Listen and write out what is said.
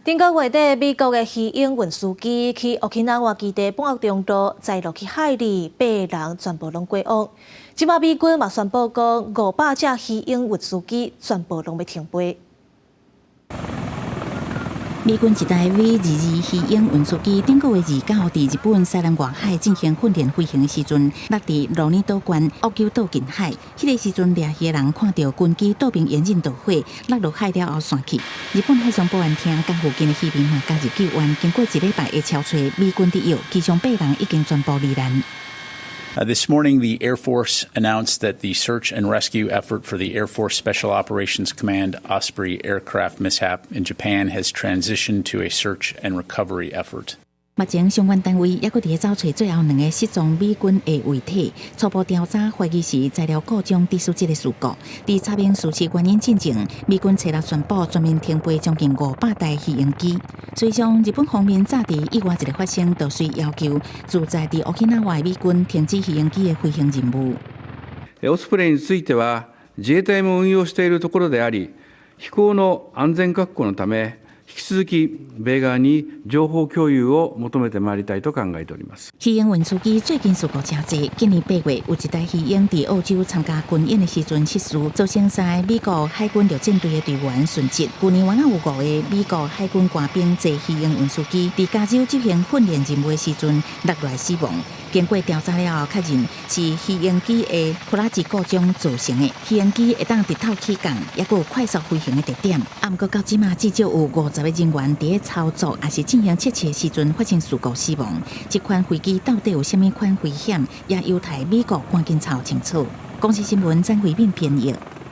顶个月底，美国的鱼鹰运输机去沖縄基地半月中度载落去海里，8个人全部拢过往。即马美军嘛宣布讲，500只鱼鹰运输机全部拢要停飞。 美军一台 V-22鱼鹰运输机顶个月29伫日本西南外海进行训练飞行的时阵，落伫罗尼岛县屋久岛近海。迄个时阵，掠鱼的人看到军机倒兵严阵导火，落落海了后散去。日本海上保安厅甲附近的渔民嘛加入救援，经过1礼拜的敲找，美军得药，其中8人已经全部罹难。 This morning, the Air Force announced that the search and rescue effort for the Air Force Special Operations Command Osprey aircraft mishap in Japan has transitioned to a search and recovery effort. 目前相关单位也搁伫找找最后2个失踪美军的遗体，初步调查怀疑是材料故障致使这个事故。伫查明事实原因进前，美军找到宣布全面停飞将近500台鱼鹰机。随上日本方面早伫意外一个发生，就遂要求驻在伫沖縄的美軍停止魚鷹機的飛行任務。オスプレイについては自衛隊も運用しているところであり、飛行の安全確保のため。 引き続き米側に情報共有を求めてまいりたいと考えております。魚鷹運輸機最近事故真濟，今年8月有一台魚鷹伫澳洲參加軍演的時陣失事，造成3個美國海軍陸戰隊的隊員殉職。去年原來有5個美國海軍官兵坐魚鷹運輸機伫加州執行訓練任務的時陣落來死亡。經過調查了後，確認是魚鷹機的拖拉機故障造成的。魚鷹機會當日頭起降，也有快速飛行的特點。不過到即馬至少有50個人員佇操作也是進行測試的時陣發生事故死亡。這款飛機到底有甚麼款危險，也有待美國趕緊查清楚。公視新聞張惠敏編譯。